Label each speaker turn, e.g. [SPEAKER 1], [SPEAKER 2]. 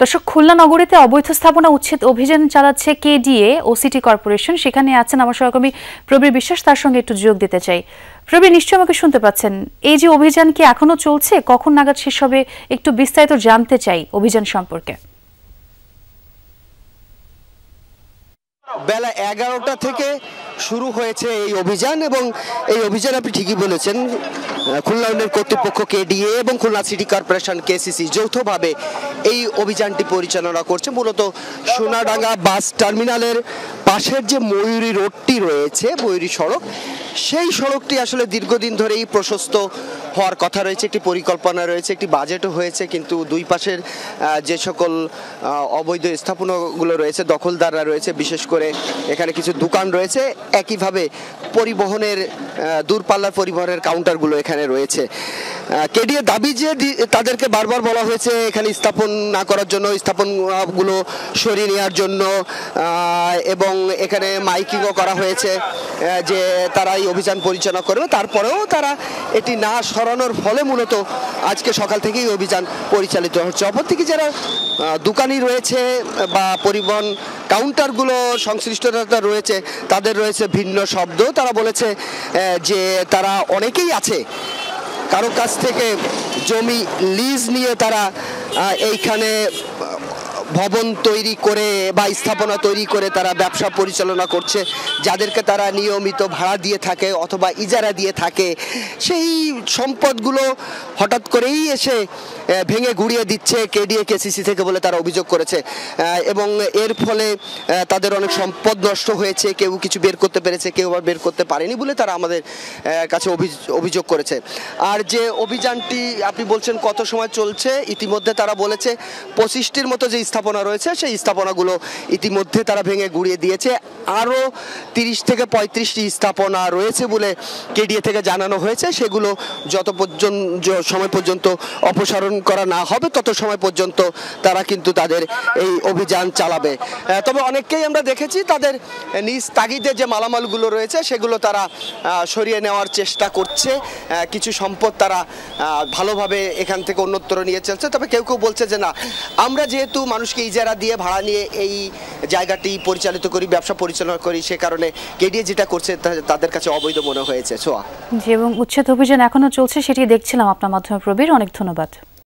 [SPEAKER 1] দর্শক, খুলনা নগরীতে অবৈধ স্থাপনা উচ্ছেদ অভিযান চালাচ্ছে কেডিএ ও সিটি কর্পোরেশন। সেখানে আছেন আমার সহকর্মী প্রবীর বিশ্বাস, তার সঙ্গে একটু যোগ দিতে চাই। প্রবীর, নিশ্চয়ই আমাকে শুনতে পাচ্ছেন। এই যে অভিযান কি এখনো চলছে, কখন নাগাদ শেষ হবে, একটু বিস্তারিত জানতে চাই অভিযান সম্পর্কে।
[SPEAKER 2] বেলা 11টা থেকে শুরু হয়েছে এই অভিযান, এবং এই অভিযান আপনি ঠিকই বলেছেন, খুলনা উন্নয়ন কর্তৃপক্ষ কেডিএ এবং খুলনা সিটি কর্পোরেশন কেসিসি যৌথভাবে এই অভিযানটি পরিচালনা করছে। মূলত সোনাডাঙ্গা বাস টার্মিনালের পাশের যে ময়ূরী রোডটি রয়েছে, ময়ূরী সড়ক, সেই সড়কটি আসলে দীর্ঘদিন ধরেই প্রশস্ত হওয়ার কথা রয়েছে, একটি পরিকল্পনা রয়েছে, একটি বাজেটও হয়েছে, কিন্তু দুই পাশের যে সকল অবৈধ স্থাপনাগুলো রয়েছে, দখলদাররা রয়েছে, বিশেষ করে এখানে কিছু দোকান রয়েছে, একইভাবে পরিবহনের দূরপাল্লার পরিবহনের কাউন্টারগুলো এখানে রয়েছে। কেডিএ দাবি যে তাদেরকে বারবার বলা হয়েছে এখানে স্থাপন না করার জন্য, স্থাপনগুলো সরিয়ে নেওয়ার জন্য, এবং এখানে মাইকিংও করা হয়েছে যে তারা এই অভিযান পরিচালনা করবে। তারপরেও তারা এটি না সরানোর ফলে মূলত আজকে সকাল থেকেই অভিযান পরিচালিত হচ্ছে। অপরদিকে যারা দোকানি রয়েছে বা পরিবহন কাউন্টারগুলো সংশ্লিষ্টতা রয়েছে, তাদের রয়েছে ভিন্ন শব্দ। তারা বলেছে যে তারা অনেকেই আছে কারো কাছ থেকে জমি লিজ নিয়ে তারা এইখানে ভবন তৈরি করে বা স্থাপনা তৈরি করে তারা ব্যবসা পরিচালনা করছে, যাদেরকে তারা নিয়মিত ভাড়া দিয়ে থাকে অথবা ইজারা দিয়ে থাকে। সেই সম্পদগুলো হঠাৎ করেই এসে ভেঙে গুড়িয়ে দিচ্ছে কেডিএ কেসিসি থেকে বলে তারা অভিযোগ করেছে, এবং এর ফলে তাদের অনেক সম্পদ নষ্ট হয়েছে। কেউ কিছু বের করতে পেরেছে, কেউ আবার বের করতে পারেনি বলে তারা আমাদের কাছে অভিযোগ করেছে। আর যে অভিযানটি আপনি বলছেন কত সময় চলছে, ইতিমধ্যে তারা বলেছে 25টির মতো যে স্থাপনা রয়েছে সেই স্থাপনাগুলো ইতিমধ্যে তারা ভেঙে গুড়িয়ে দিয়েছে। আরও 30 থেকে 35টি স্থাপনা রয়েছে বলে কেডিএ থেকে জানানো হয়েছে। সেগুলো যত সময় পর্যন্ত অপসারণ করা না হবে তত সময় পর্যন্ত তারা কিন্তু তাদের এই অভিযান চালাবে। তবে অনেককেই আমরা দেখেছি তাদের নিজ তাগিদে যে মালামালগুলো রয়েছে সেগুলো তারা সরিয়ে নেওয়ার চেষ্টা করছে। কিছু সম্পদ তারা ভালোভাবে এখান থেকে অন্যত্র নিয়ে চলছে। তবে কেউ কেউ বলছে যে না, আমরা যেহেতু মানুষকে ইজারা দিয়ে ভাড়া নিয়ে এই জায়গাটি পরিচালিত করি, ব্যবসা পরিচালনা করি, সে কারণে কেডিএ যেটা করছে তাদের কাছে অবৈধ মনে হয়েছে। সোয়া,
[SPEAKER 1] এবং উচ্ছেদ অভিযান এখনো চলছে, সেটি দেখছিলাম আপনার মাধ্যমে। প্রবীর, অনেক ধন্যবাদ।